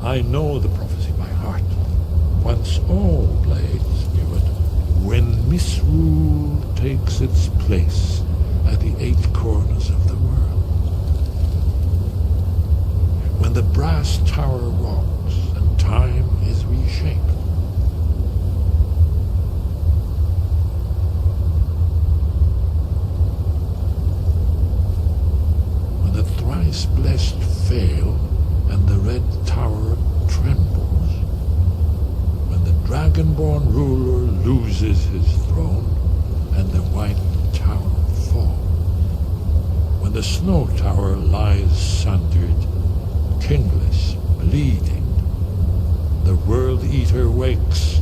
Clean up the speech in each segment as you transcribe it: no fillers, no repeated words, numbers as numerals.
I know the prophecy by heart. Once all blades knew it. When misrule takes its place at the 8 corners of the world. When the brass tower rocks and time is reshaped. When the thrice blessed fail and the red tower trembles. When the dragonborn ruler loses his throne and the white tower falls. When the snow tower lies sundered, kingless, bleeding, the world eater wakes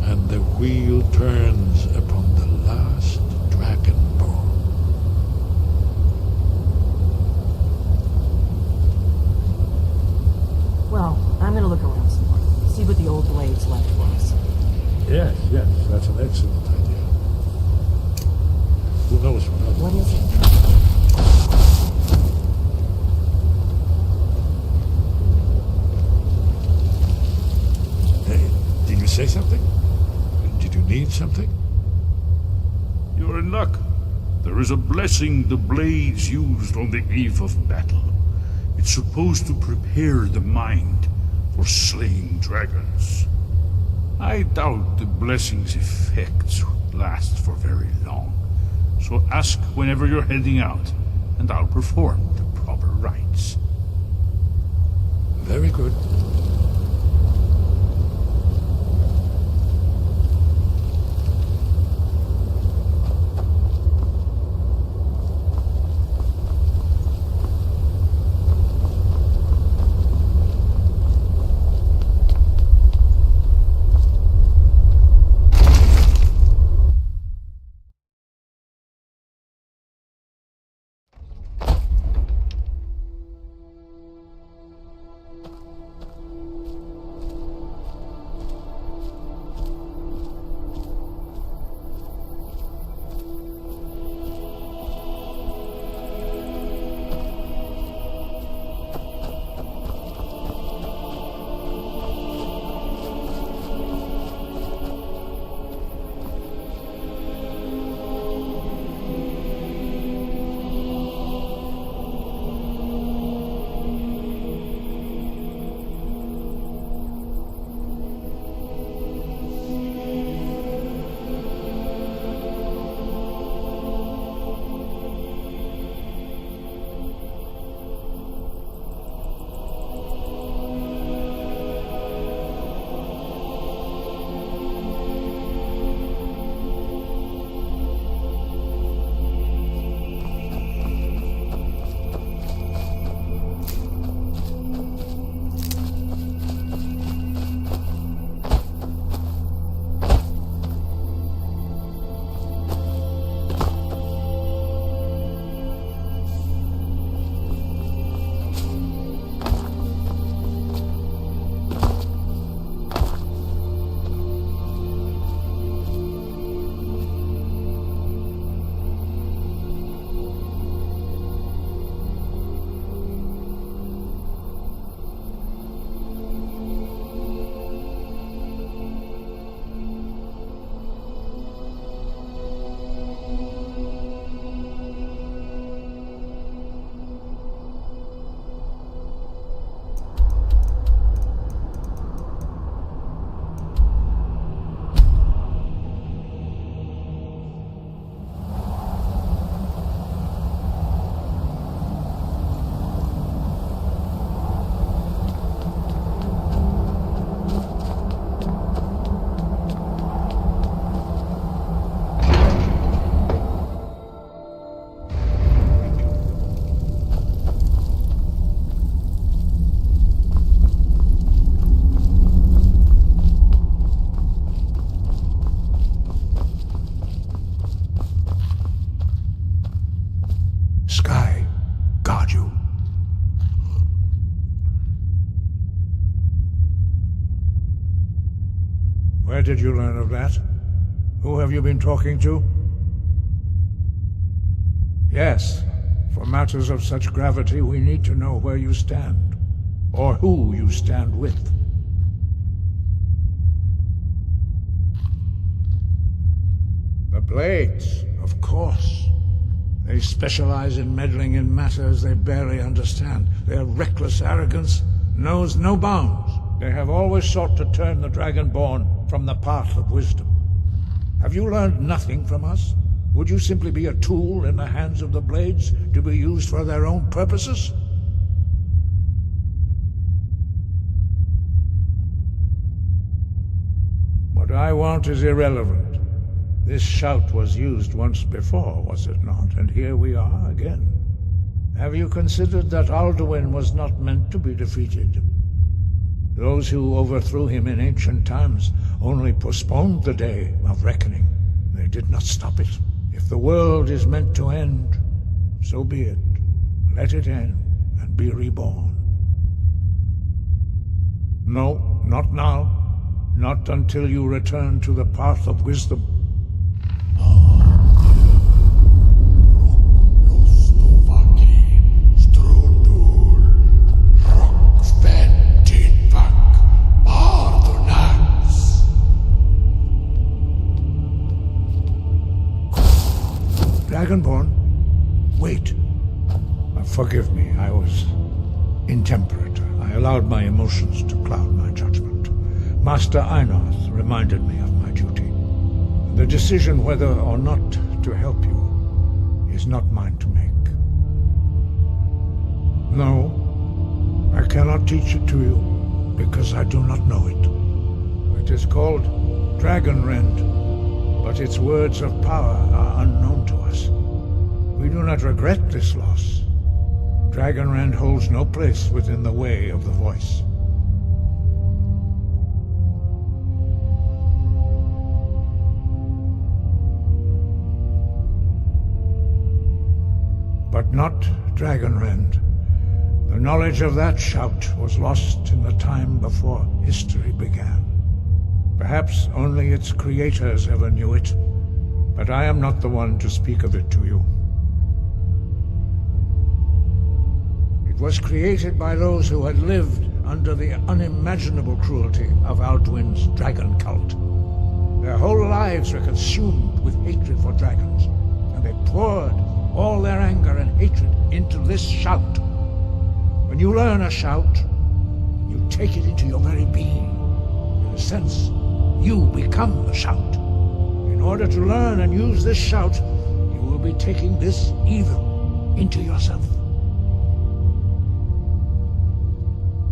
and the wheel turns upon the last dragonborn. Well, I'm gonna look around some more. See what the old blades left for us. Yes, that's an excellent idea. Who knows what What is it? Hey, did you say something? Did you need something? You're in luck. There is a blessing the blades used on the eve of battle. It's supposed to prepare the mind for slaying dragons. I doubt the blessing's effects would last for very long. So ask whenever you're heading out, and I'll perform the proper rites. Very good. Where did you learn of that? Who have you been talking to? Yes, for matters of such gravity, we need to know where you stand. or who you stand with. The Blades, of course. They specialize in meddling in matters they barely understand. Their reckless arrogance knows no bounds. They have always sought to turn the Dragonborn from the path of wisdom. Have you learned nothing from us? Would you simply be a tool in the hands of the Blades to be used for their own purposes? What I want is irrelevant. This shout was used once before, was it not? And here we are again. Have you considered that Alduin was not meant to be defeated? Those who overthrew him in ancient times only postponed the day of reckoning. They did not stop it. If the world is meant to end, so be it. Let it end and be reborn. No, not now. Not until you return to the path of wisdom. Dragonborn? Wait. Forgive me, I was intemperate. I allowed my emotions to cloud my judgment. Master Einarth reminded me of my duty. The decision whether or not to help you is not mine to make. No, I cannot teach it to you, because I do not know it. It is called Dragonrend, but its words of power are unknown to us. We do not regret this loss. Dragonrend holds no place within the way of the voice. But not Dragonrend. The knowledge of that shout was lost in the time before history began. Perhaps only its creators ever knew it, but I am not the one to speak of it to you. It was created by those who had lived under the unimaginable cruelty of Alduin's dragon cult. Their whole lives were consumed with hatred for dragons, and they poured all their anger and hatred into this shout. When you learn a shout, you take it into your very being. In a sense, you become the shout. In order to learn and use this shout, you will be taking this evil into yourself.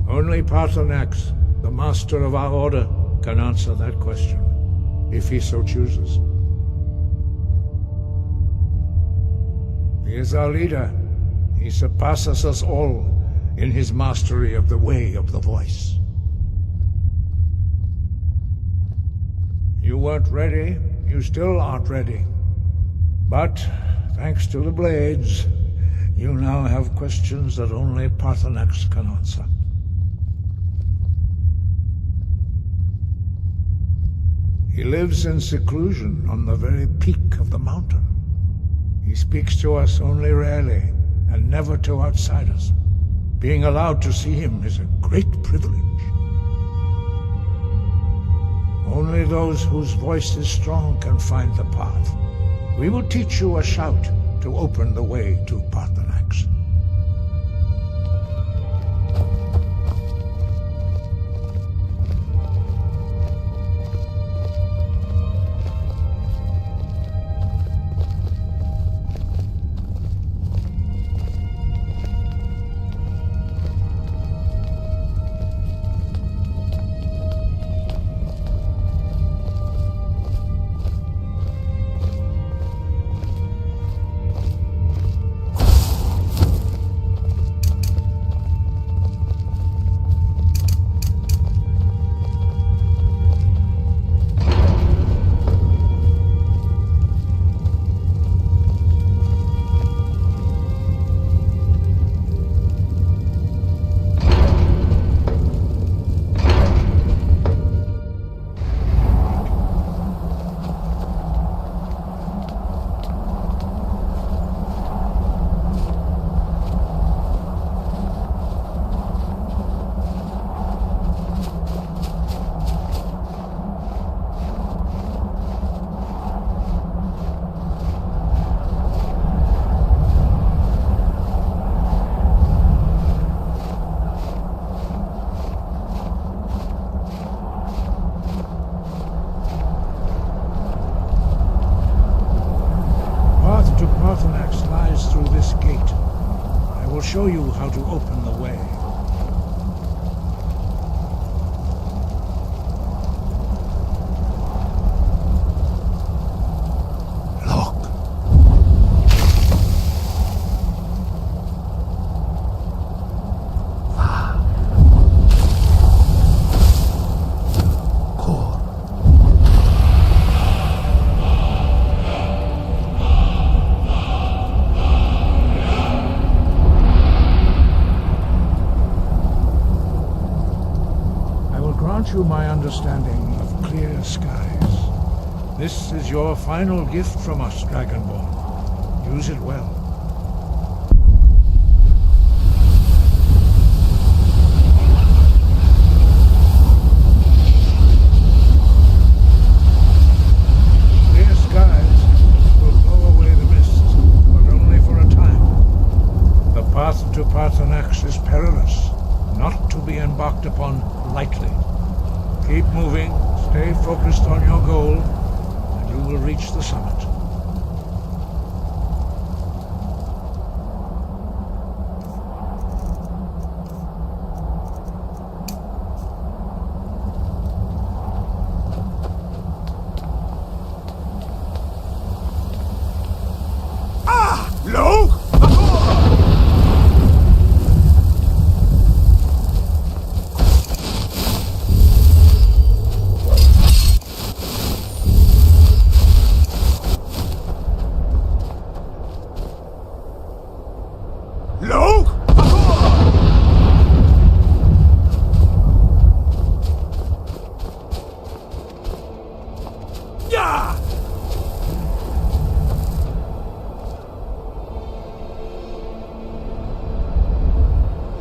Only Paarthurnax, the master of our order, can answer that question, if he so chooses. He is our leader. He surpasses us all in his mastery of the way of the voice. You weren't ready. You still aren't ready. But, thanks to the Blades, you now have questions that only Paarthurnax can answer. He lives in seclusion on the very peak of the mountain. He speaks to us only rarely, and never to outsiders. Being allowed to see him is a great privilege. Only those whose voice is strong can find the path. We will teach you a shout to open the way to Paarthurnax. how to open the way. Look. Core. I will grant you my understanding of clear skies. This is your final gift from us, Dragonborn. Use it well. Clear skies will blow away the mist, but only for a time. The path to Parthenax is perilous, not to be embarked upon lightly. Keep moving, stay focused on your goal, and you will reach the summit. Look! Look! Yeah!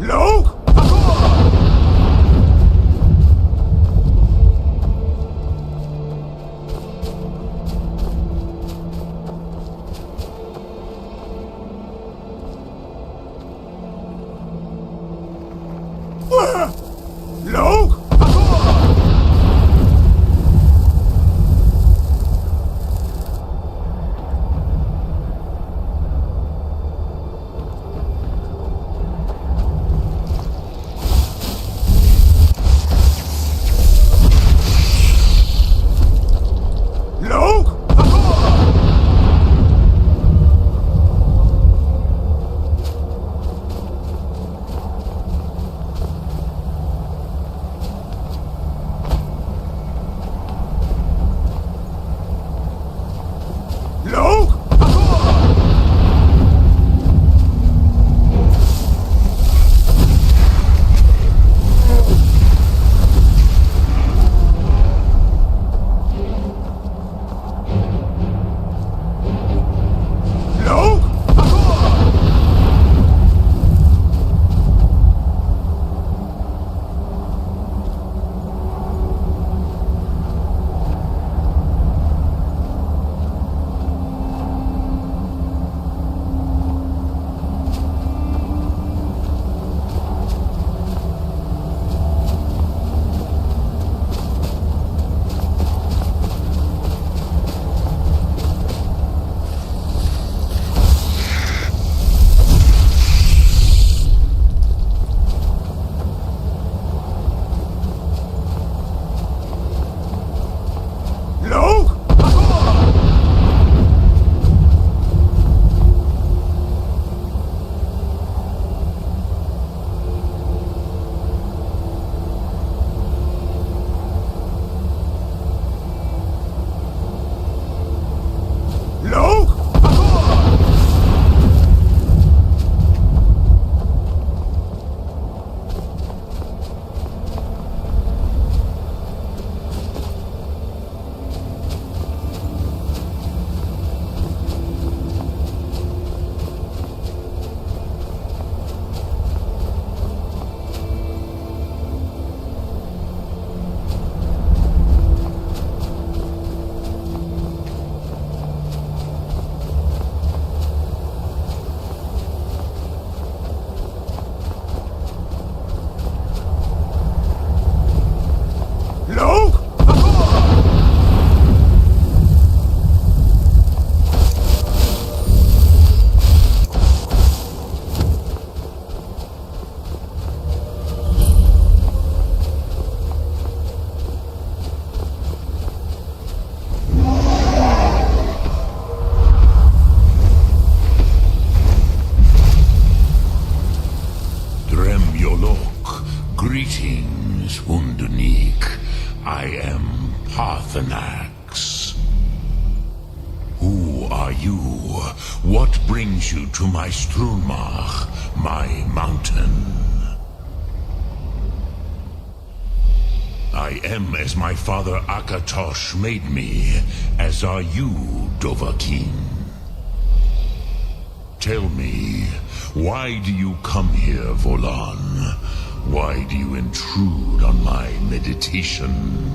Look! Look! Look! Greetings, Wunderneek. I am Parthenax. Who are you? What brings you to my Strunmach, my mountain? I am as my father Akatosh made me, as are you, Dovahkiin. Tell me, why do you come here, Volan? Why do you intrude on my meditation?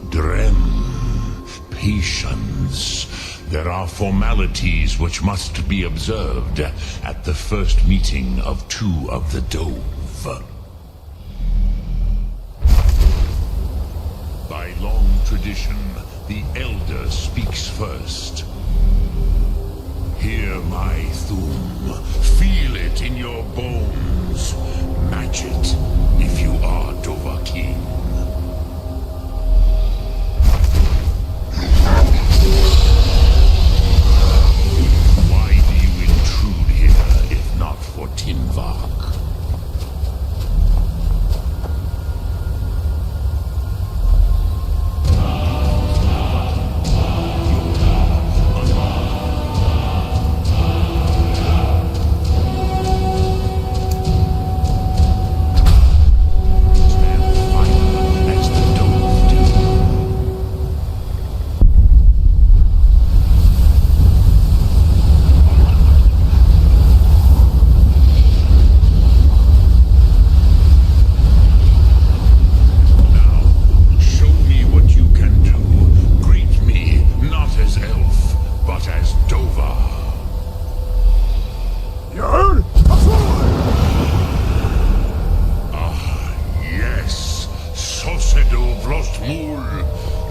Drem, patience. There are formalities which must be observed at the first meeting of two of the Dove. By long tradition, the Elder speaks first. Hear my Thum. Feel it in your bones. Match it if you are Dovahkiin. Why do you intrude here if not for Tinvak?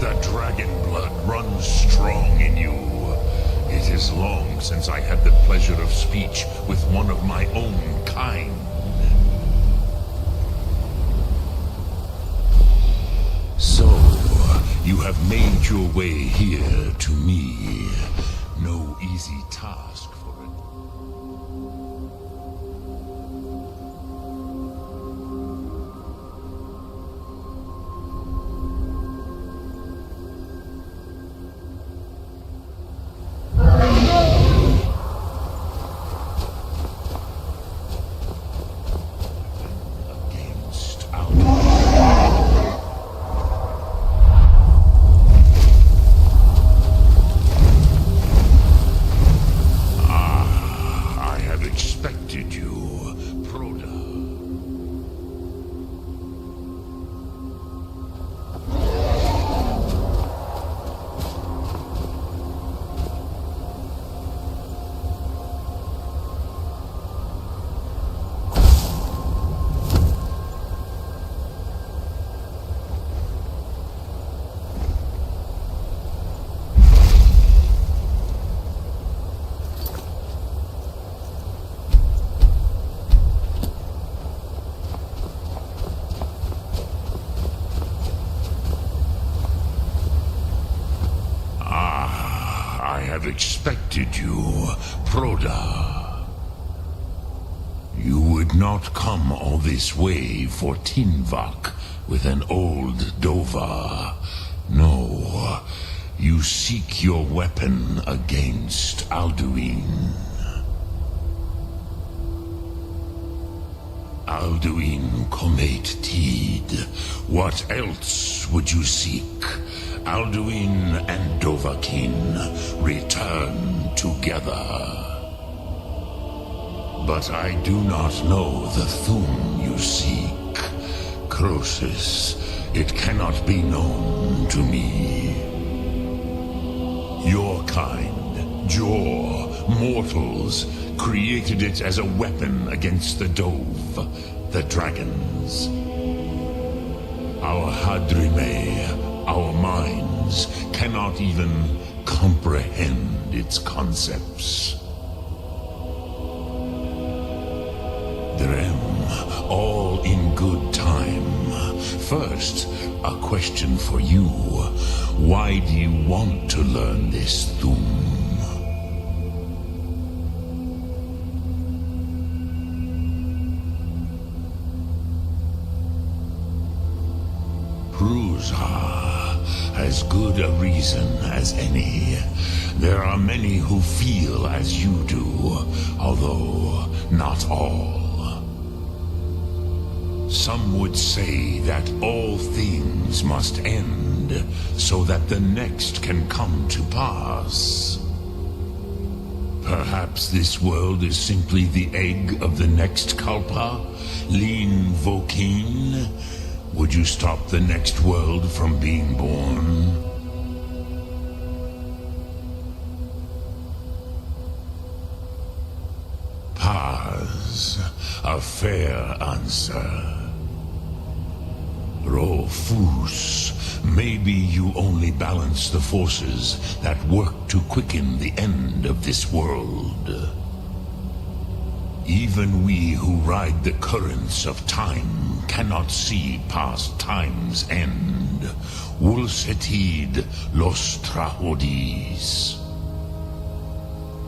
The dragon blood runs strong in you. It is long since I had the pleasure of speech with one of my own kind. So, you have made your way here to me. No easy task for it. I have expected you, Proda. You would not come all this way for Tinvak with an old Dova. No, you seek your weapon against Alduin. Alduin Comet Teed. What else would you seek? Alduin and Dovahkiin return together. But I do not know the Thum you seek. Croesus, it cannot be known to me. Your kind, Jor, mortals, created it as a weapon against the Dove, the dragons. Our Hadrime, our minds, cannot even comprehend its concepts. Drem, all in good time. First, a question for you. Why do you want to learn this Thum? those are as good a reason as any. There are many who feel as you do, although not all. Some would say that all things must end so that the next can come to pass. Perhaps this world is simply the egg of the next Kalpa, Lin Vokin. Would you stop the next world from being born? Paz, a fair answer. Rofus, maybe you only balance the forces that work to quicken the end of this world. Even we who ride the currents of time cannot see past time's end. Wulsetid los trahodis.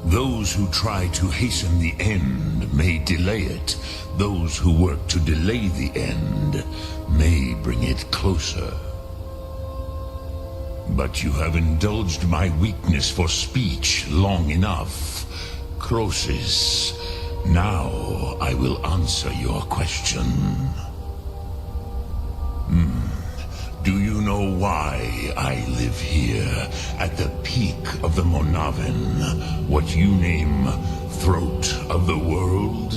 Those who try to hasten the end may delay it. Those who work to delay the end may bring it closer. But you have indulged my weakness for speech long enough. Croesus, now I will answer your question. Do you know why I live here, at the peak of the Monaven, what you name throat of the world?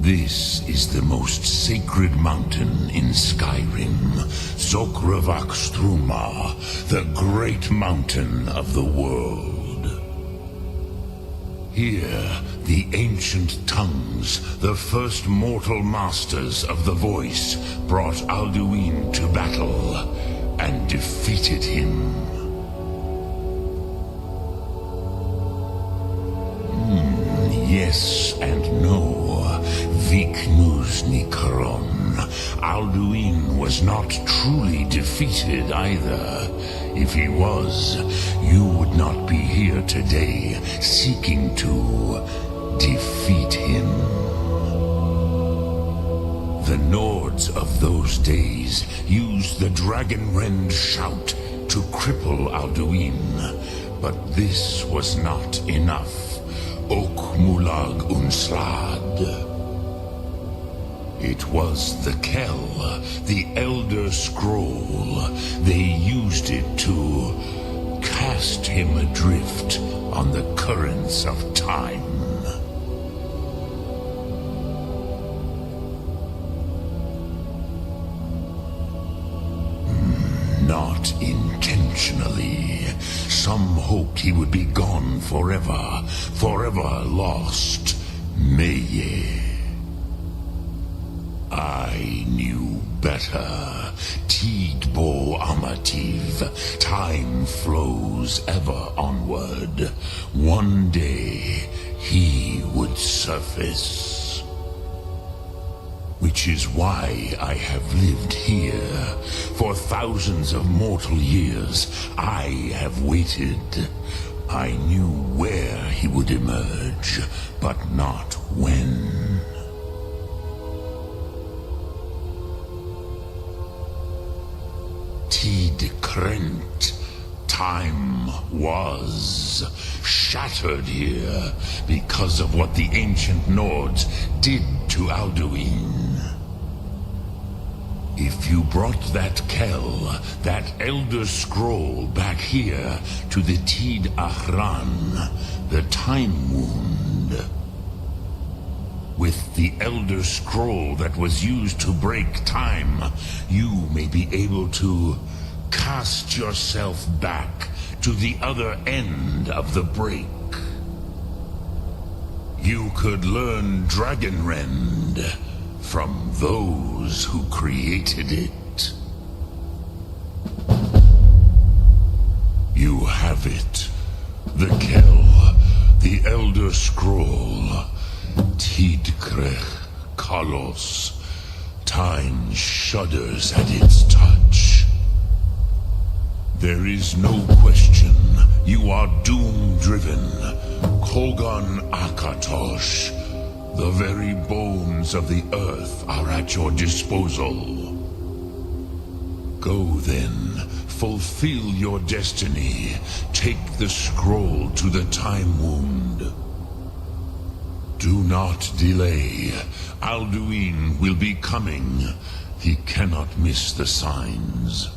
This is the most sacred mountain in Skyrim, Zokravakstruma, the great mountain of the world. Here, the ancient tongues, the first mortal masters of the voice, brought Alduin to battle and defeated him. Yes and no. Viknus Nikaron. Alduin was not truly defeated either. If he was, you would not be here today seeking to defeat him. The Nords of those days used the Dragonrend shout to cripple Alduin, but this was not enough. Ok Mulag Unslad. It was the Kell, the Elder Scroll. They used it to cast him adrift on the currents of time. Not intentionally. Some hoped he would be gone forever, forever lost. Meye. I knew better. Tidbo Amativ. Time flows ever onward. One day, he would surface. Which is why I have lived here. For thousands of mortal years, I have waited. I knew where he would emerge, but not when. Tid Krent. Time was shattered here because of what the ancient Nords did to Alduin. If you brought that Kell, that Elder Scroll back here to the Tid Ahran, the Time Wound, with the Elder Scroll that was used to break time, you may be able to cast yourself back to the other end of the break. You could learn Dragonrend from those who created it. You have it. The Kell, the Elder Scroll, Tidkrech Kalos. Time shudders at its touch. There is no question You are doom-driven. Kogan Akatosh. The very bones of the earth are at your disposal. Go then, fulfill your destiny. Take the scroll to the Time Wound. Do not delay. Alduin will be coming. He cannot miss the signs.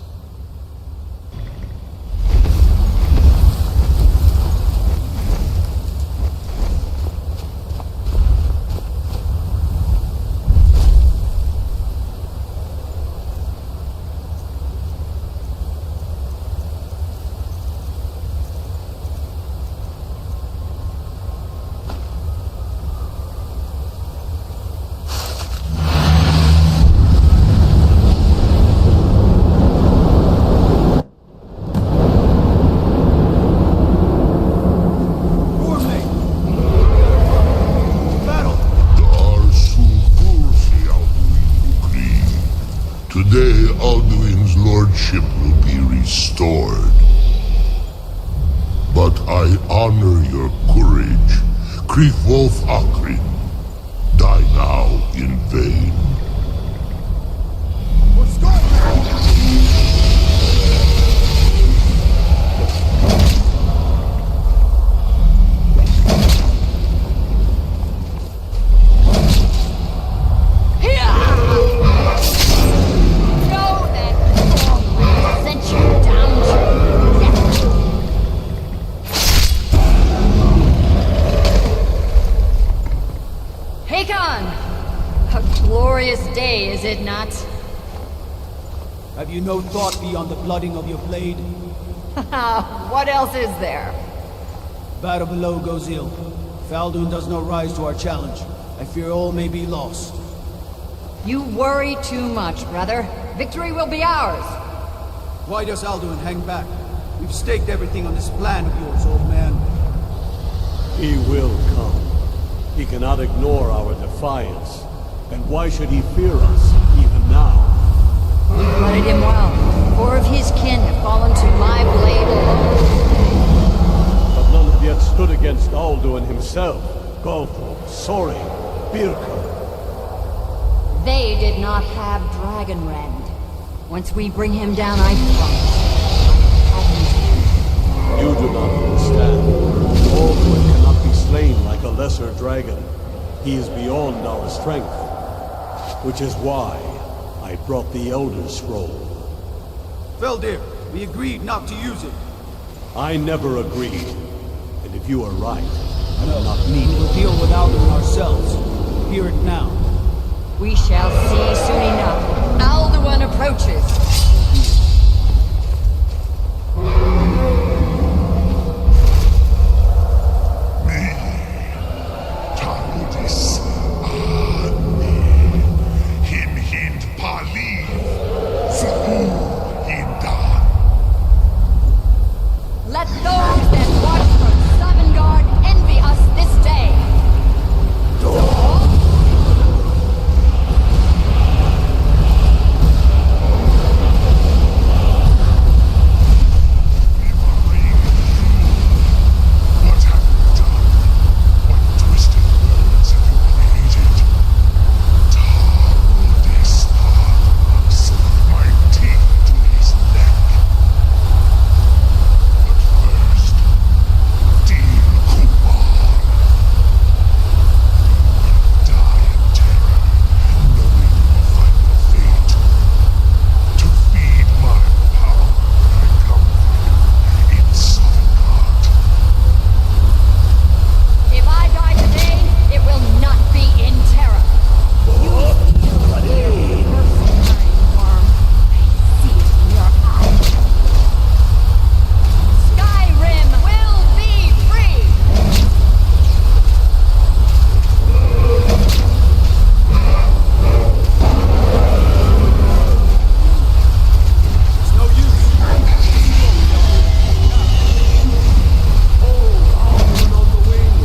Today, Alduin's lordship will be restored. But I honor your courage. Kriegwolf Akrin. Die now in vain. Is it not? Have you no thought beyond the blooding of your blade? What else is there? Battle below goes ill. If Alduin does not rise to our challenge, I fear all may be lost. You worry too much, brother. Victory will be ours. Why does Alduin hang back? We've staked everything on this plan of yours, old man. He will come. He cannot ignore our defiance. And why should he fear us, even now? We blooded him well. 4 of his kin have fallen to my blade alone. But none have yet stood against Alduin himself. Golfo, Sori, Birka. They did not have Dragonrend. Once we bring him down, I promise. You do not understand. Alduin cannot be slain like a lesser dragon. He is beyond our strength. Which is why I brought the Elder Scroll. Feldir, we agreed not to use it. I never agreed. And if you are right, I do not need We will it. deal with Alduin ourselves. Hear it now. We shall see soon enough. Alduin approaches. Let those that watch from Sovngarde envy us this day. What have you done? What twisted words have you created? Tarudis my teeth to his neck. First, Dean Kubar. You will die in terror, knowing your final fate. To feed my power, I come for you in Sovngarde. If I die today, it will not be in terror. You mercenary worm. I see it in your eyes. Skyrim will be free! It's no use. Alduin on the wing!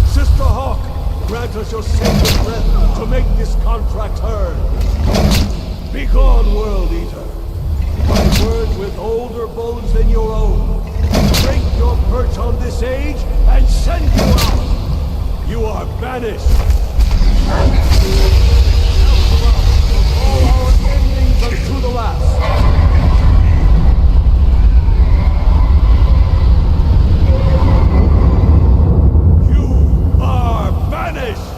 Sister Hawk, grant us your sacred breath to make this contract heard. Begone, World Eater! By words with older bones than your own, break your are banished! All our endings unto the last! You are banished!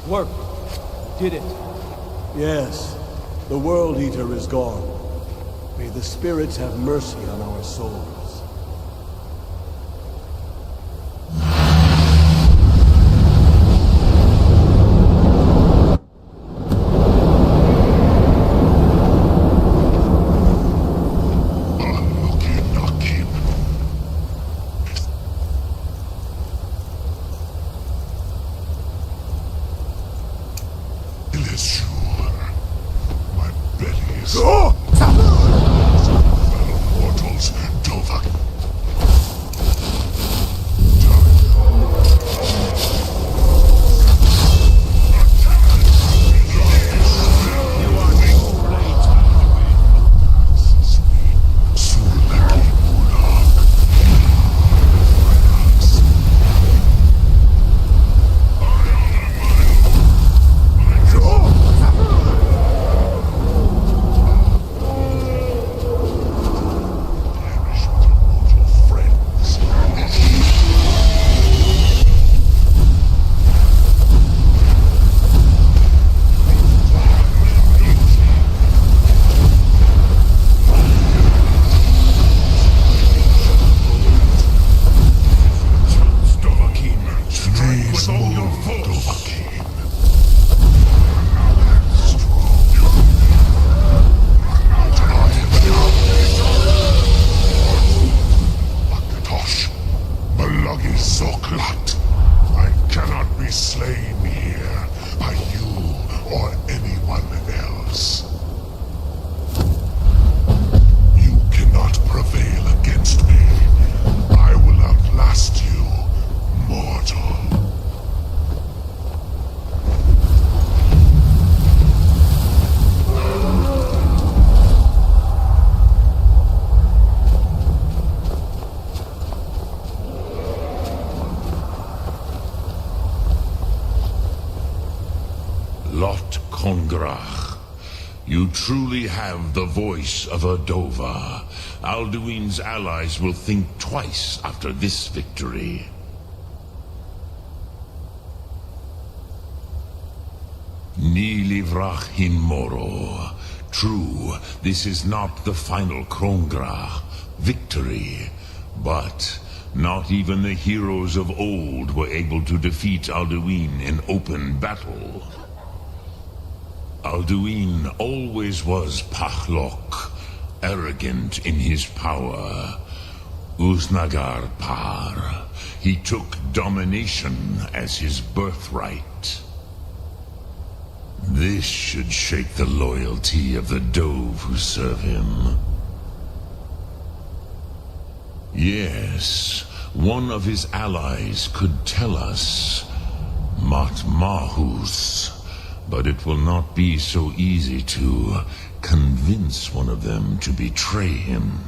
Work. Did it. Yes, the World Eater is gone. May the spirits have mercy on our souls. You truly have the voice of a Dova. Alduin's allies will think twice after this victory. Ni livrach hin moro. True, this is not the final Krongrach victory, but not even the heroes of old were able to defeat Alduin in open battle. Alduin always was Pachlok, arrogant in his power. Uznagar Par. He took domination as his birthright. This should shake the loyalty of the Dove who serve him. Yes, one of his allies could tell us. Matmahus. But it will not be so easy to convince one of them to betray him.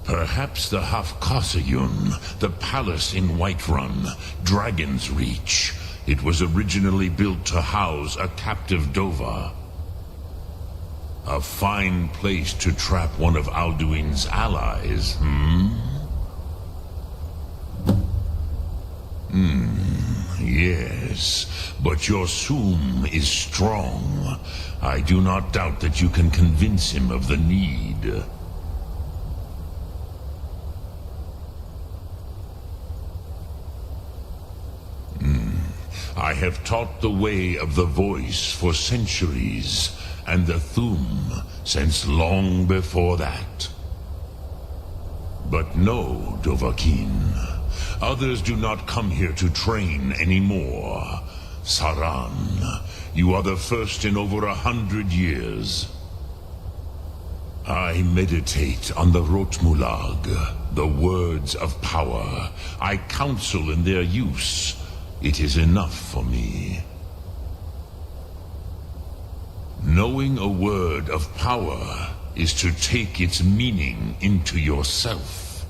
Perhaps the Hafkasayun, the palace in Whiterun, Dragon's Reach. It was originally built to house a captive Dova. A fine place to trap one of Alduin's allies, Yes, but your Sum is strong. I do not doubt that you can convince him of the need. I have taught the way of the voice for centuries, and the Thum since long before that. But no, Dovahkiin. Others do not come here to train anymore. Saran, you are the first in over 100 years. I meditate on the Rotmulag, the words of power. I counsel in their use. It is enough for me. Knowing a word of power is to take its meaning into yourself.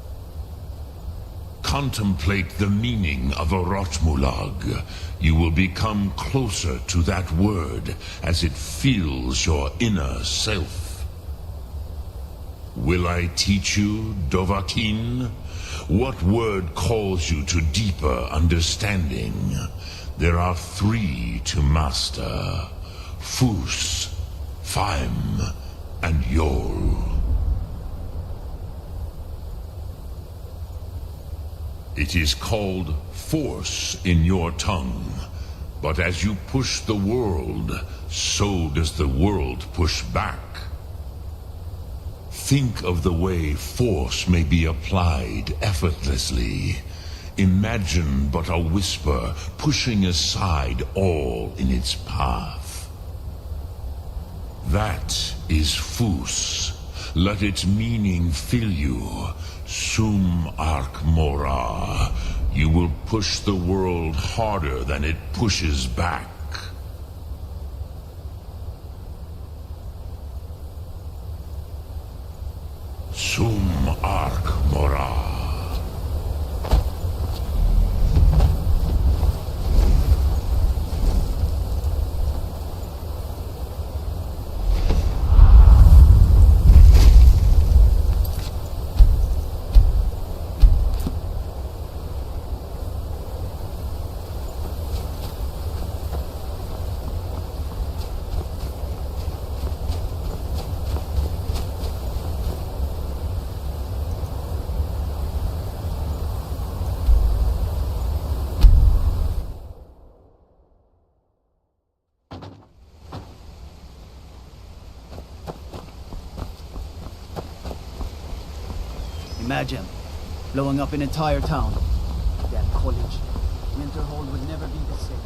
contemplate the meaning of Orotmulag, you will become closer to that word as it fills your inner self. Will I teach you, Dovahkiin? What word calls you to deeper understanding? There are 3 to master: Fus, Faim, and Yol. It is called force in your tongue, but as you push the world, so does the world push back. Think of the way force may be applied effortlessly. Imagine but a whisper pushing aside all in its path. That is Fus. Let its meaning fill you. Sum Ark Mora. You will push the world harder than it pushes back. Sum Ark Mora. Imagine blowing up an entire town. That college, Winterhold would never be the same.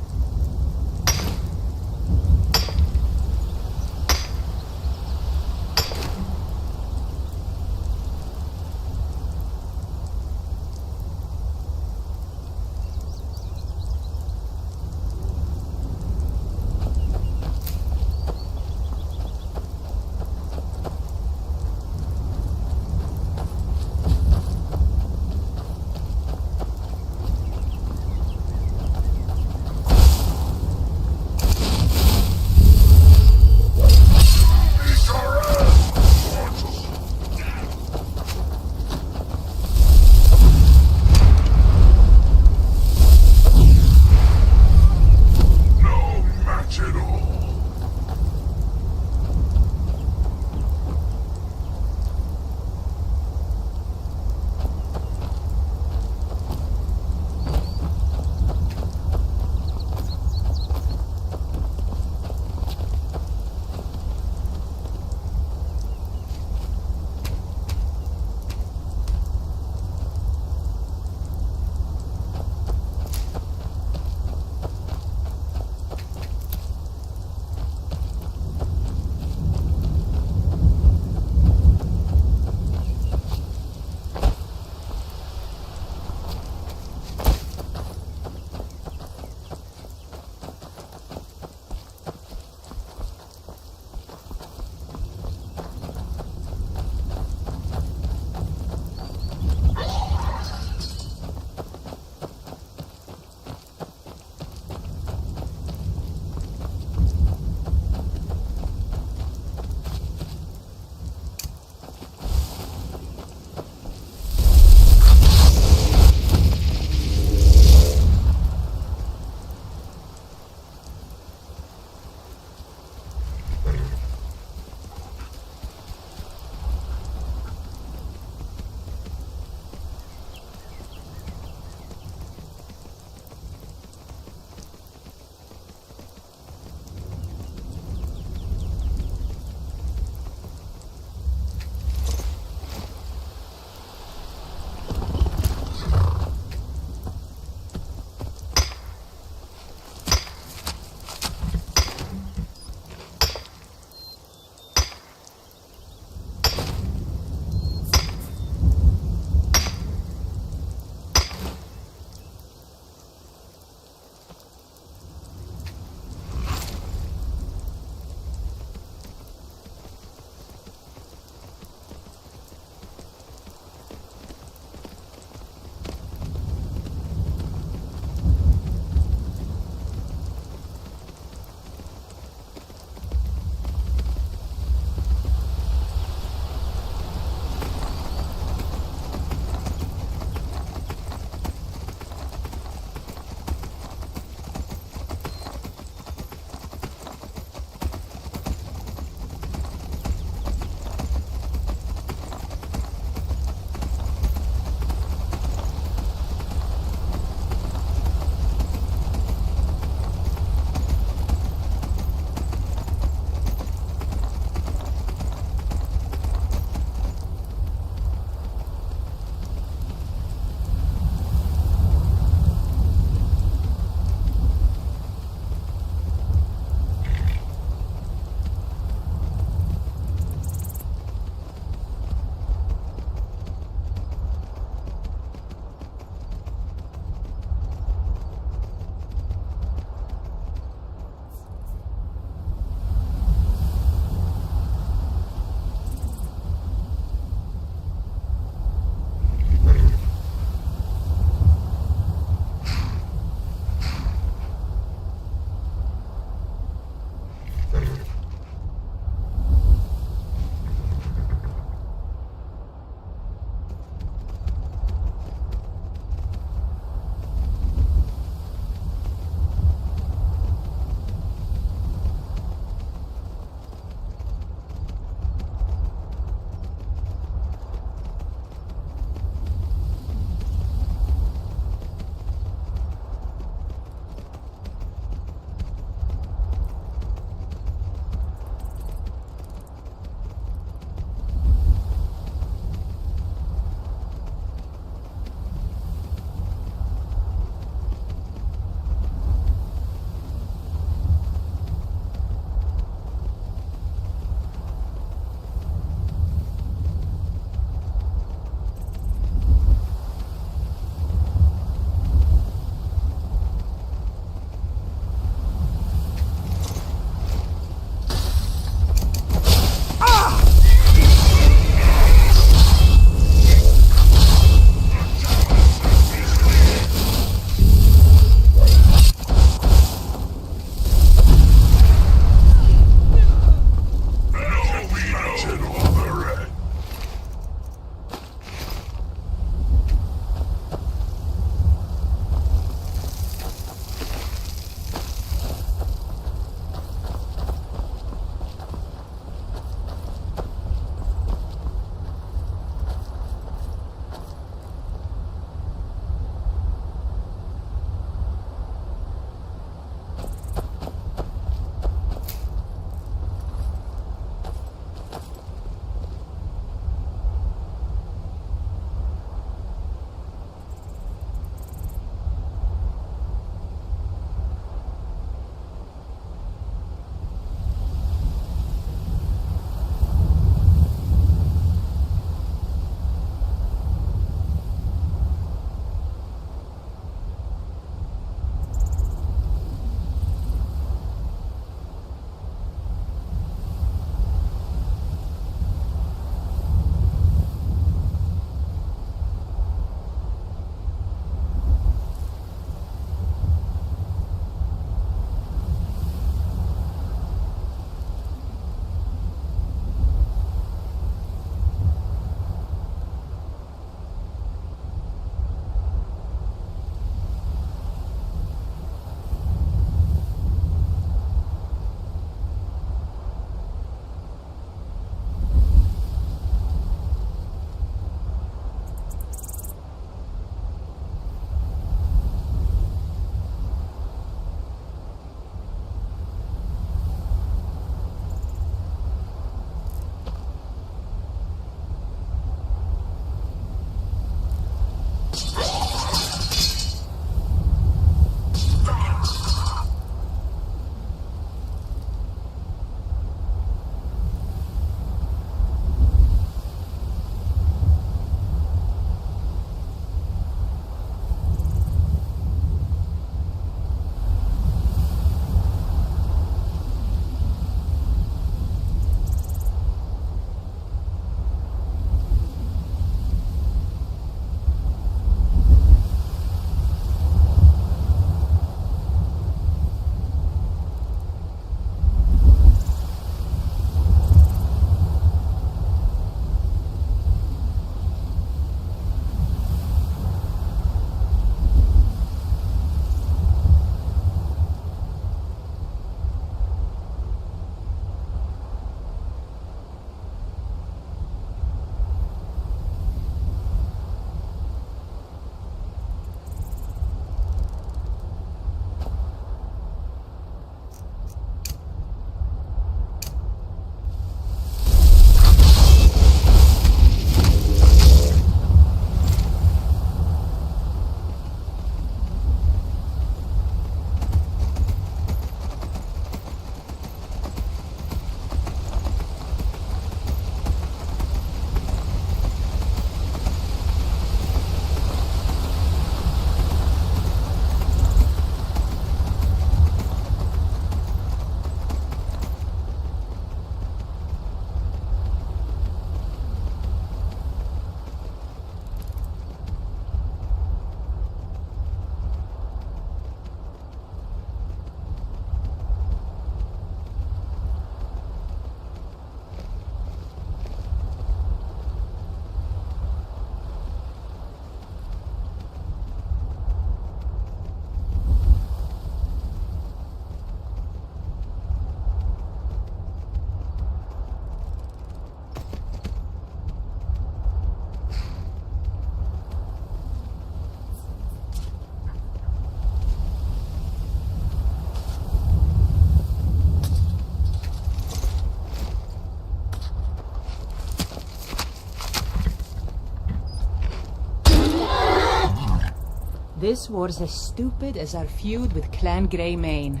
This war's as stupid as our feud with Clan Greymane.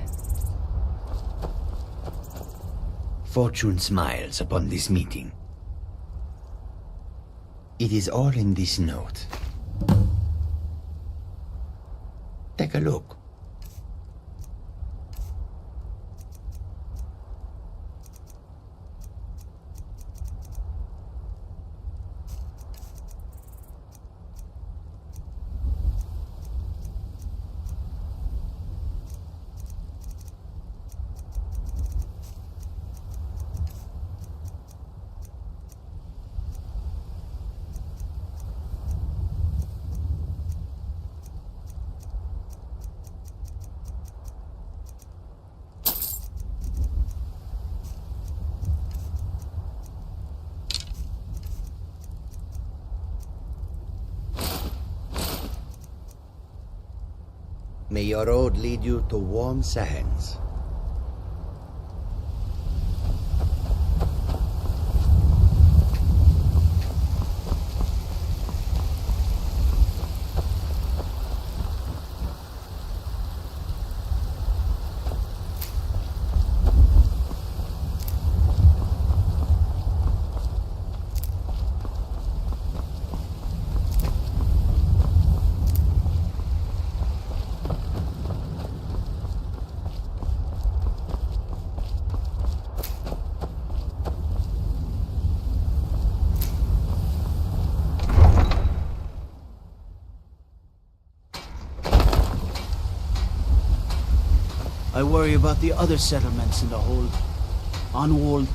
Fortune smiles upon this meeting. It is all in this note. Take a look. May your road lead you to warm sands. I worry about the other settlements in the hold. Unwalled,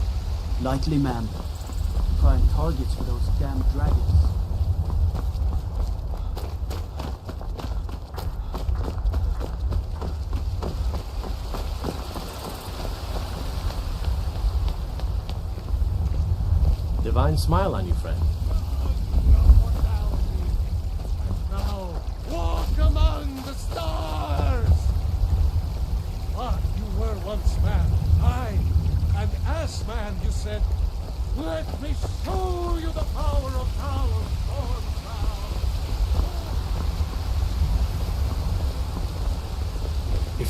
lightly manned. Prime targets for those damn dragons. Divine smile on you, friend. Now, walk among the stars! But you were once man, aye, and as man you said, let me show you the power of Tower Stormcloud.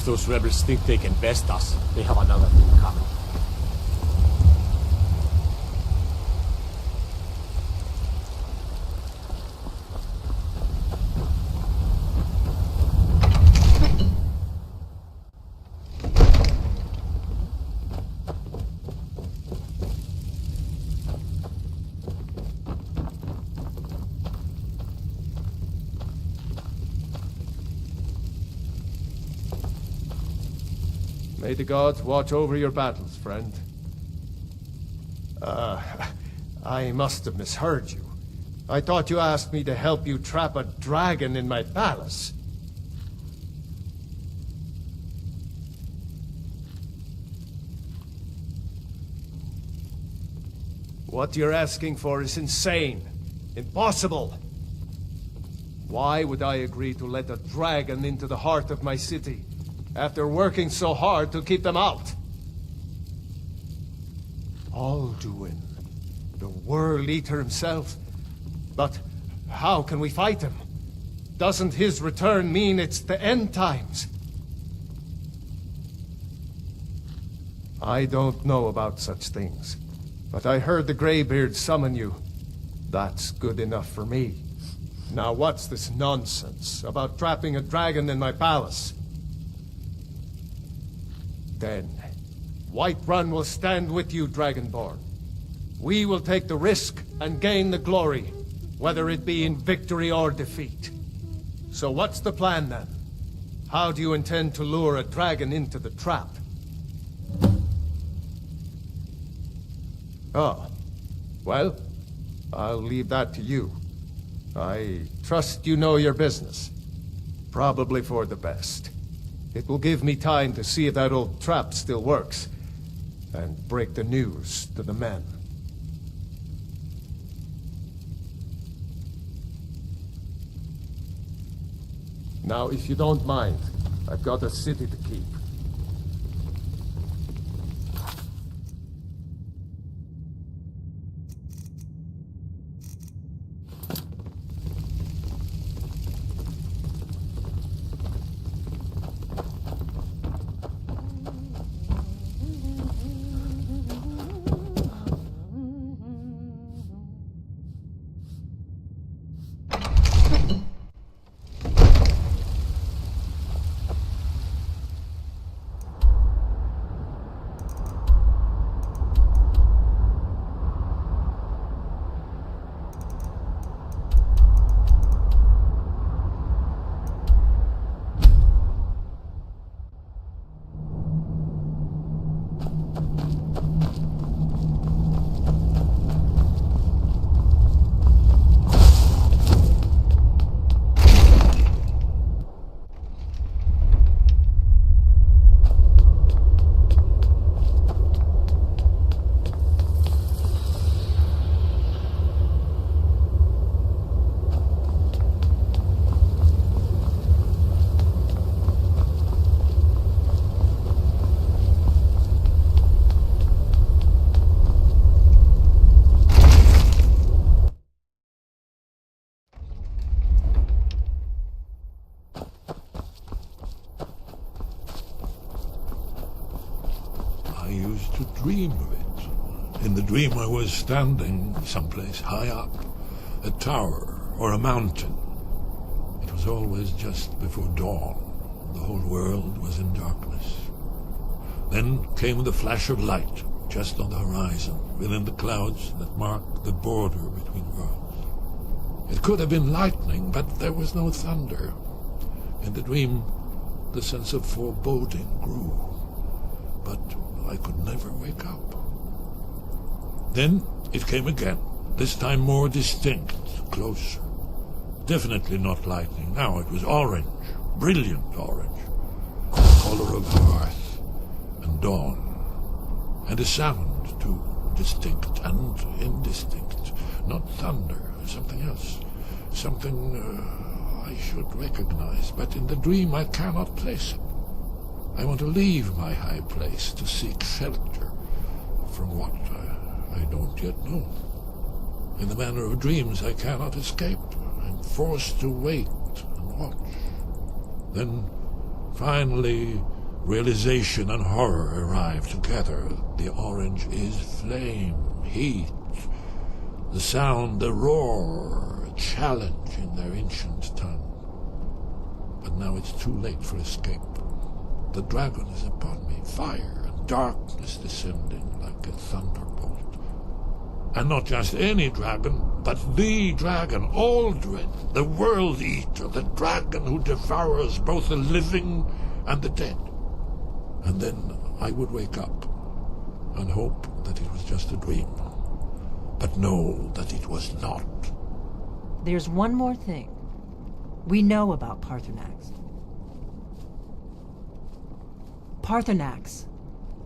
If those rebels think they can best us, they have another thing coming. May the gods watch over your battles, friend. I must have misheard you. I thought you asked me to help you trap a dragon in my palace. What you're asking for is insane. Impossible. Why would I agree to let a dragon into the heart of my city, after working so hard to keep them out? Alduin, the World Eater himself. But how can we fight him? Doesn't his return mean it's the end times? I don't know about such things, but I heard the Greybeard summon you. That's good enough for me. Now what's this nonsense about trapping a dragon in my palace? Then, Whiterun will stand with you, Dragonborn. We will take the risk and gain the glory, whether it be in victory or defeat. So what's the plan then? How do you intend to lure a dragon into the trap? Oh, well, I'll leave that to you. I trust you know your business. Probably for the best. It will give me time to see if that old trap still works, and break the news to the men. Now, if you don't mind, I've got a city to keep. Dream of it. In the dream I was standing someplace high up, a tower or a mountain. It was always just before dawn. The whole world was in darkness. Then came the flash of light, just on the horizon, within the clouds that mark the border between worlds. It could have been lightning, but there was no thunder. In the dream, the sense of foreboding grew, but I could never wake up. Then it came again, this time more distinct, closer. Definitely not lightning. Now it was orange, brilliant orange, the color of hearth and dawn, and a sound too, distinct and indistinct. Not thunder, something else, something I should recognize, but in the dream I cannot place it. I want to leave my high place to seek shelter from what I don't yet know. In the manner of dreams, I cannot escape. I'm forced to wait and watch. Then Finally, realization and horror arrive together. The orange is flame, heat, the sound, the roar, a challenge in their ancient tongue. But now it's too late for escape. The dragon is upon me, fire and darkness descending like a thunderbolt. And not just any dragon, but the dragon, Aldrin, the World Eater, the dragon who devours both the living and the dead. And then I would wake up and hope that it was just a dream, but know that it was not. There's one more thing we know about Paarthurnax. Paarthurnax,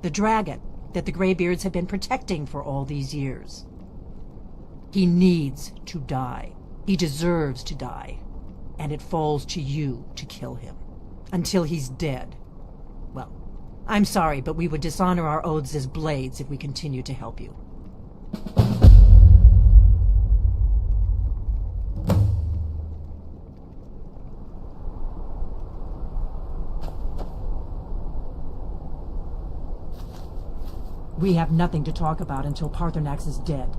the dragon that the Greybeards have been protecting for all these years. He needs to die. He deserves to die. And it falls to you to kill him. Until he's dead. Well, I'm sorry, but we would dishonor our oaths as blades if we continue to help you. We have nothing to talk about until Paarthurnax is dead.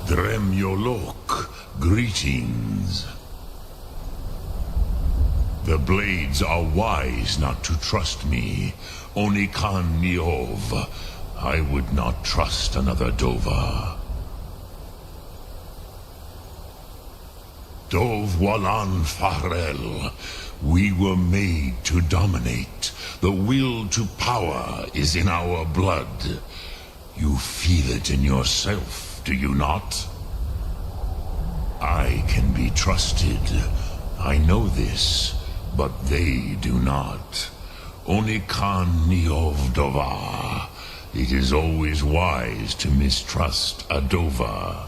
Dremyolok, greetings. The blades are wise not to trust me. Onikan Niov. I would not trust another Dova. Dov Walan Farel. We were made to dominate. The will to power is in our blood. You feel it in yourself, do you not? I can be trusted. I know this, but they do not. Onikan Niov Dova. It is always wise to mistrust a Dova.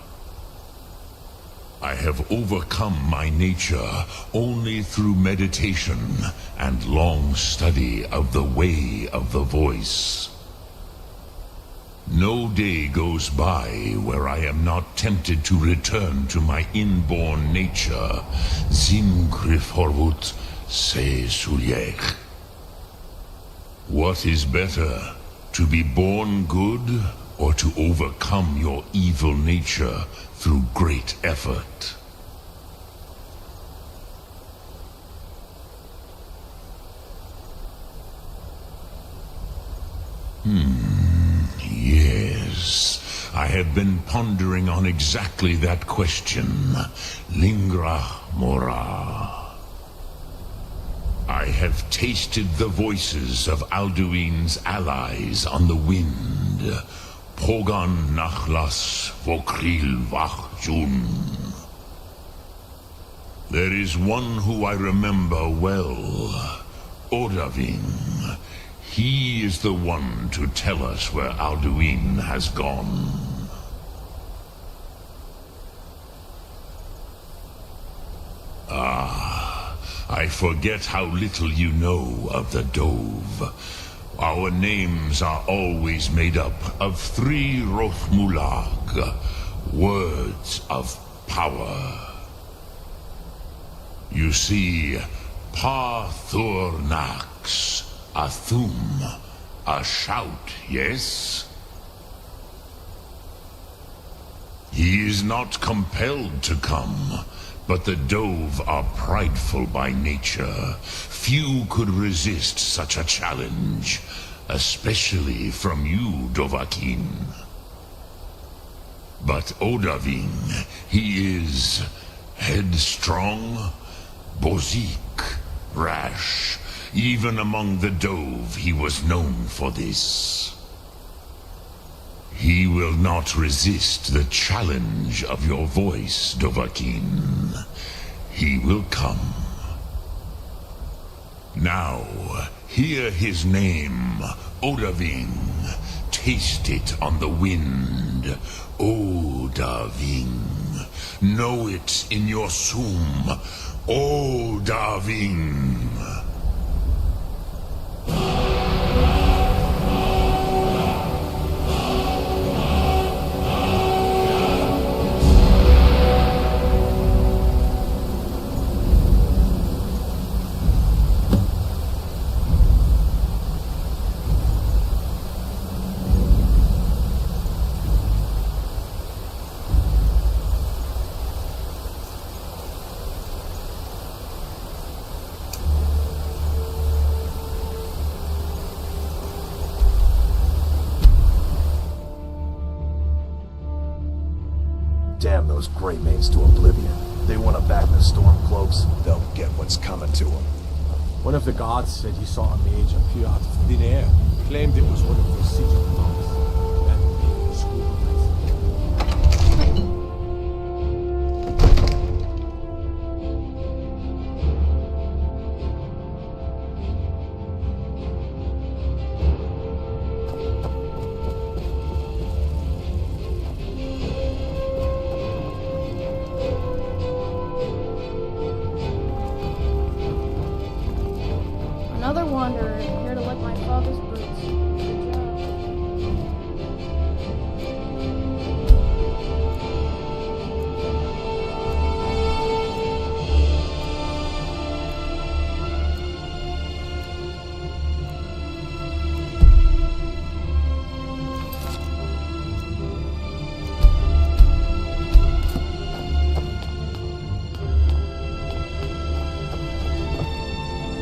I have overcome my nature only through meditation and long study of the way of the voice. No day goes by where I am not tempted to return to my inborn nature. Zimgrifhorvut se sulyech. What is better, to be born good or to overcome your evil nature through great effort? Yes, I have been pondering on exactly that question. Lingra Mora. I have tasted the voices of Alduin's allies on the wind. Pogan Nachlas Vokril Vachjun. There is one who I remember well. Odaving. He is the one to tell us where Alduin has gone. Ah, I forget how little you know of the Dove. Our names are always made up of 3 Rothmulag, words of power. You see, Paarthurnax, a thum, a shout, yes? He is not compelled to come, but the Dove are prideful by nature. Few could resist such a challenge, especially from you, Dovahkiin. But Odahviing, he is headstrong, bozik, rash. Even among the Dove, he was known for this. He will not resist the challenge of your voice, Dovahkiin. He will come. Now, hear his name, Odahviing. taste it on the wind. O Darving, know it in your soom. O Darving. Damn those Grey Manes to oblivion. They want to back the Stormcloaks. They'll get what's coming to them. One of the guards said he saw a mage appear out of thin air. Claimed it was one of the siege monks. That made me scrutinize. Another wanderer, here to lick my father's boots. Good job.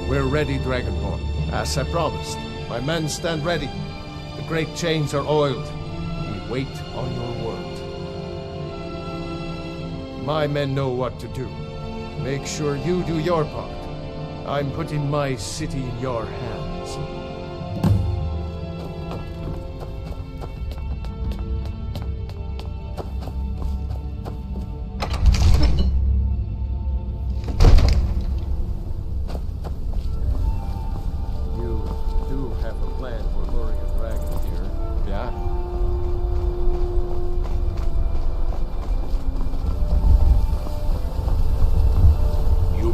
We're ready, Dragonborn. As I promised. My men stand ready. The great chains are oiled. We wait on your word. My men know what to do. Make sure you do your part. I'm putting my city in your hands.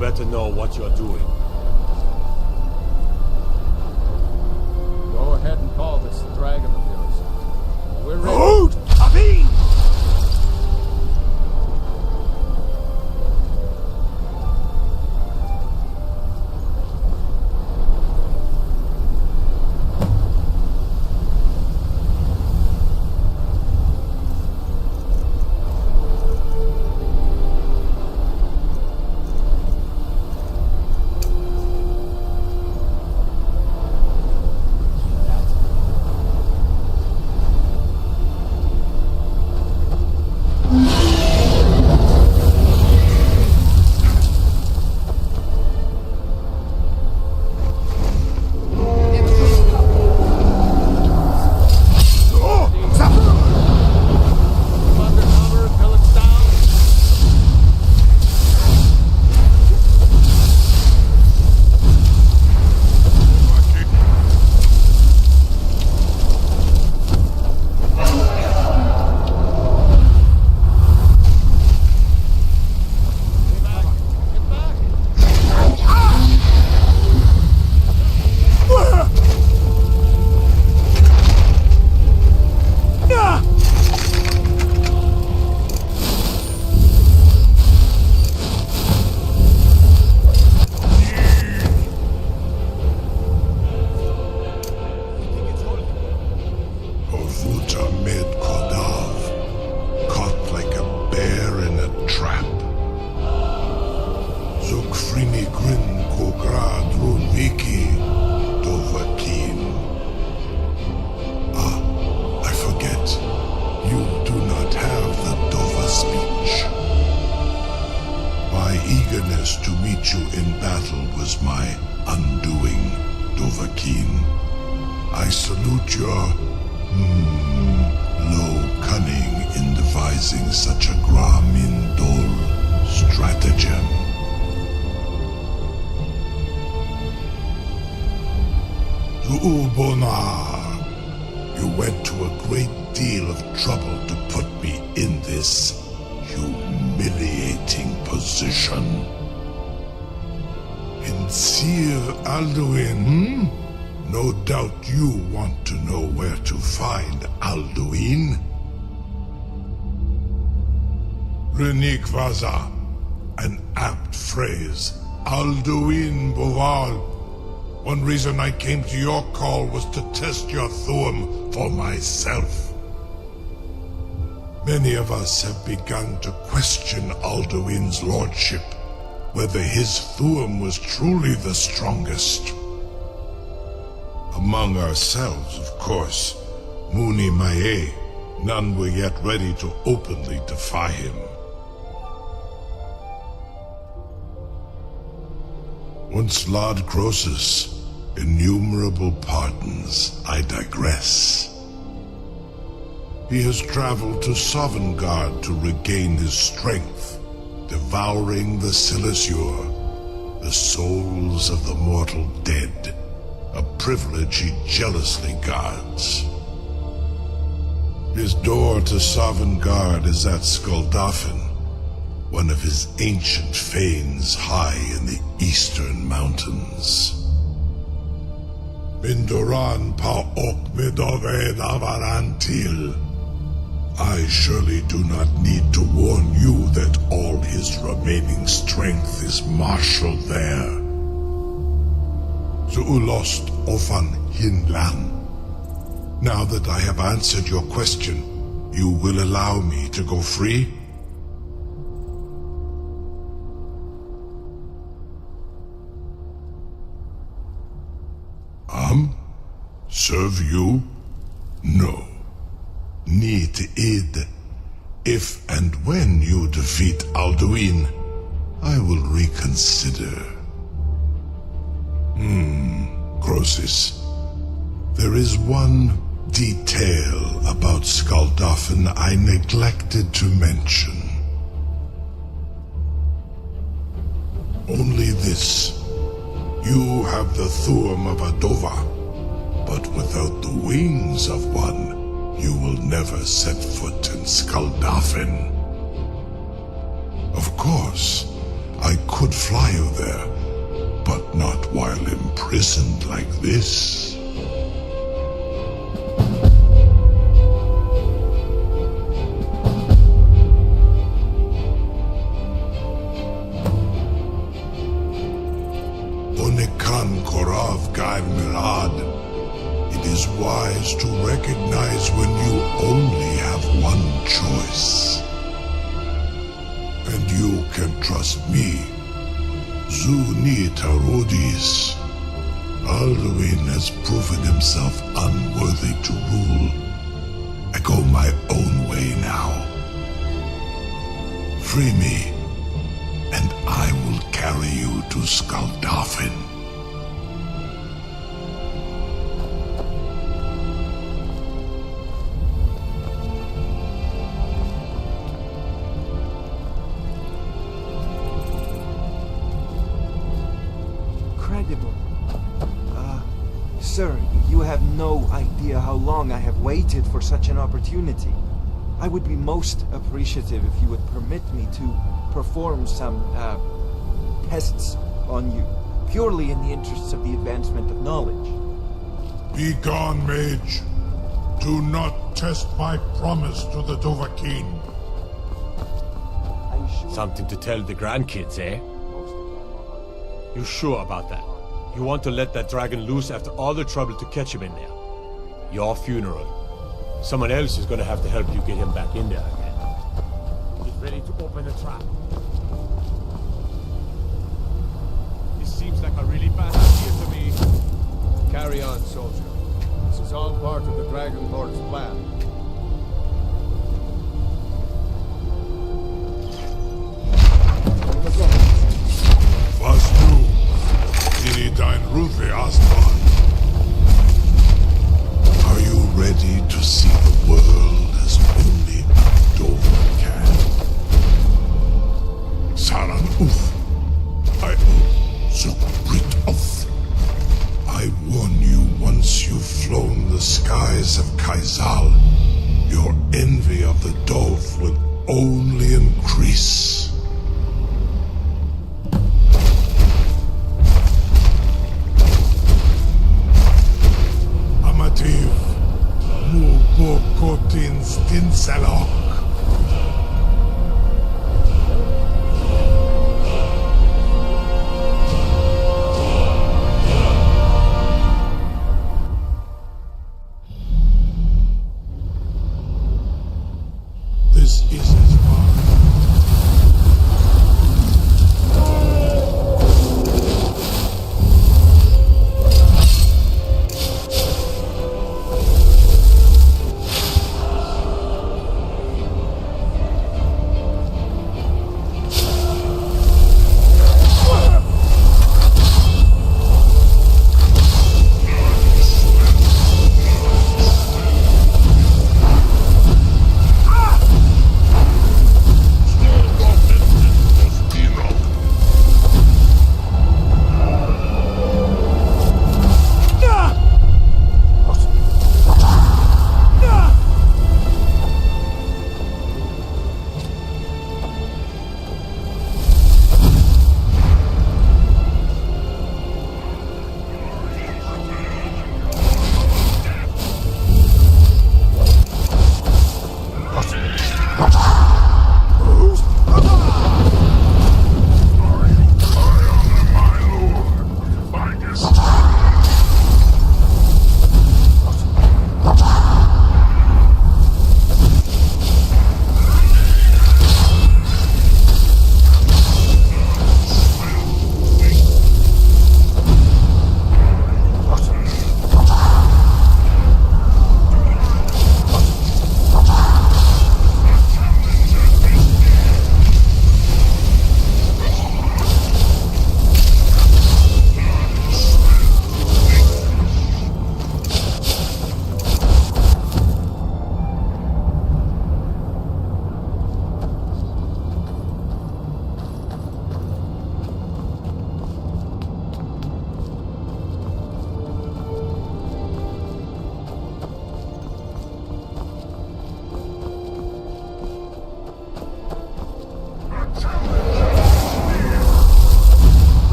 Better know what you're doing. Go ahead and call this dragon of yours. We're ready. Hold! Avin! eagerness to meet you in battle was my undoing, Dovahkiin. I salute your, low cunning in devising such a Gramin Dol stratagem. To Ulbonar, You went to a great deal of trouble to put me in this humiliating position. In Sir Alduin, No doubt you want to know where to find Alduin. Renik Vaza, an apt phrase. Alduin Boval. One reason I came to your call was to test your Thuum for myself. Many of us have begun to question Alduin's lordship, whether his Thuum was truly the strongest. Among ourselves, of course, Muni Mae, none were yet ready to openly defy him. Once Lord Croesus, innumerable pardons, I digress. He has traveled to Sovngarde to regain his strength, devouring the Silesure, the souls of the mortal dead, a privilege he jealously guards. His door to Sovngarde is at Skuldafn, one of his ancient fanes high in the eastern mountains. Mindoran pa ok midove navarantil. I surely do not need to warn you that all his remaining strength is marshaled there. Zuulost ofan hinlan. Now that I have answered your question, you will allow me to go free? Serve you? No. Need id. If and when you defeat Alduin, I will reconsider. Croesus. There is one detail about Skuldafn I neglected to mention. Only this. You have the Thuum of Adova, but without the wings of one, you will never set foot in Skuldafn. Of course, I could fly you there, but not while imprisoned like this. Onikan Korav Gair Mirad. It is wise to recognize when you only have one choice. And you can trust me. Zuni Tarodis. Alduin has proven himself unworthy to rule. I go my own way now. Free me, and I will carry you to Skuldafn. Sir, you have no idea how long I have waited for such an opportunity. I would be most appreciative if you would permit me to perform some, tests on you, purely in the interests of the advancement of knowledge. Be gone, mage. Do not test my promise to the Dovahkiin. Something to tell the grandkids, eh? You sure about that? You want to let that dragon loose after all the trouble to catch him in there? Your funeral. Someone else is gonna have to help you get him back in there again. Get ready to open the trap. This seems like a really bad idea to me. Carry on, soldier. This is all part of the Dragon Lord's plan. Was du? Dein Rufe Astron. Are you ready to see the world as only Dover can? Saran Uf. I Zukrit of. I warn you once Once you've flown the skies of Kaizal, your envy of the Dove will only increase. Amativ, Mubokotin Stinsalok. This is his mark.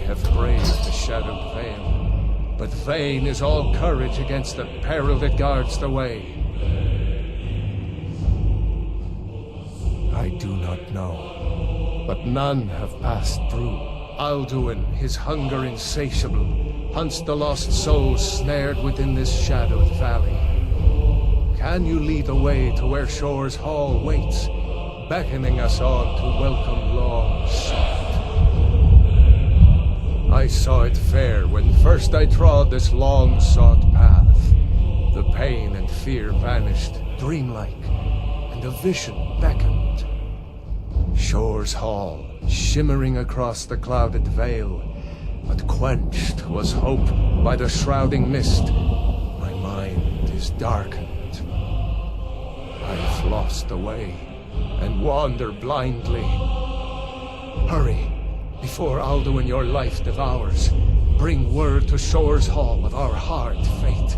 have braved the shadowed veil, but vain is all courage against the peril that guards the way. I do not know, but none have passed through. Alduin, his hunger insatiable, hunts the lost souls snared within this shadowed valley. Can you lead the way to where Shore's Hall waits, beckoning us on to welcome long sought? I saw it fair when first I trod this long sought path. The pain and fear vanished, dreamlike, and a vision beckoned. Shore's Hall, shimmering across the clouded vale, but quenched was hope by the shrouding mist. My mind is darkened. I've lost the way and wander blindly. Hurry, before Alduin your life devours. Bring word to Shore's Hall of our hard fate.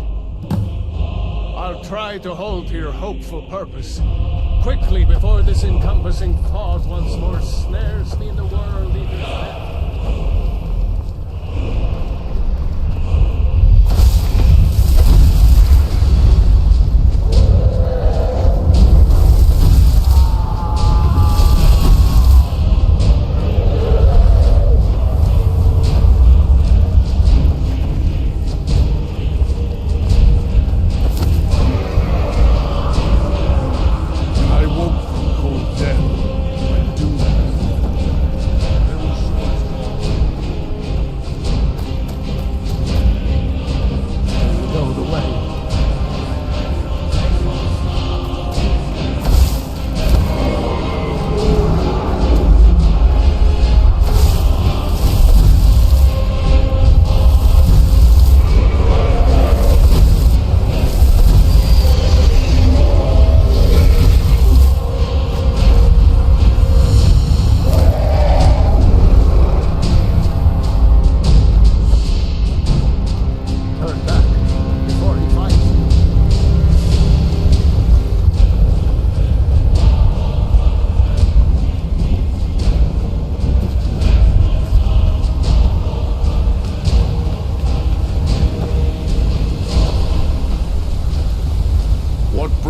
I'll try to hold to your hopeful purpose. Quickly, before this encompassing thought once more snares me in the world even then.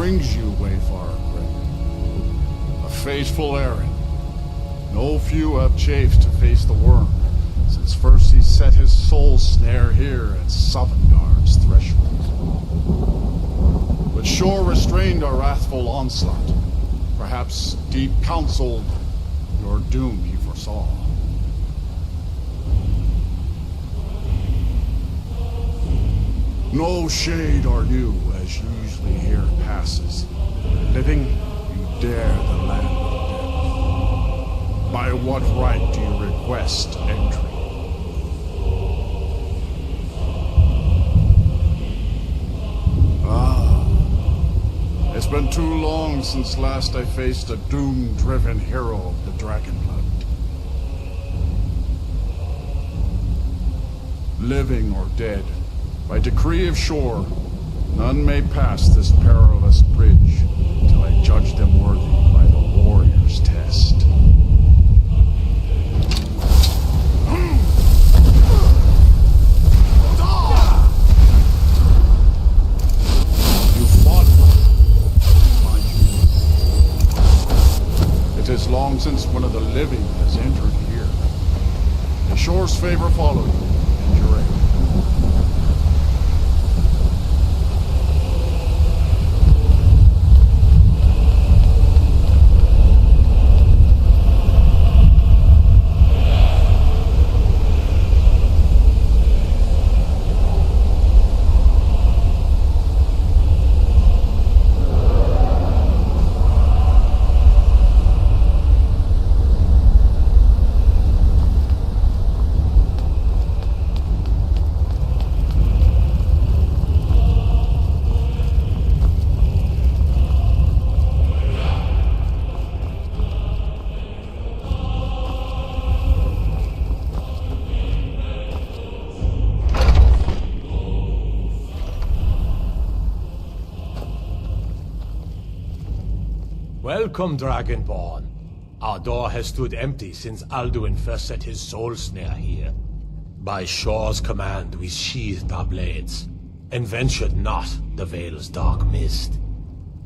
brings you, wayfarer gray? A faithful errand. No few have chafed to face the worm, since first he set his soul snare here at Sovngarde's threshold. But Shor restrained our wrathful onslaught. Perhaps deep counseled, your doom he foresaw. No shade are you, as usually here passes. Living, you dare the land of death. By what right do you request entry? It's been too long since last I faced a doom-driven hero of the Dragonblood. Living or dead, by decree of Shor, none may pass this perilous bridge till I judge them worthy by the warrior's test. You fought well, mind you. It is long since one of the living has entered here. May Shor's favor follow you, and your aid. Welcome, Dragonborn. Our door has stood empty since Alduin first set his soul snare here. By Shaw's command we sheathed our blades, and ventured not the Vale's dark mist.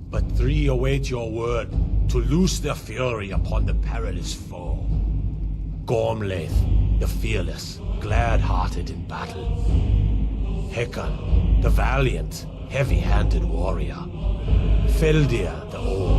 But three await your word to loose their fury upon the perilous foe. Gormlaith, the fearless, glad-hearted in battle. Hecon, the valiant, heavy-handed warrior. Feldir, the old,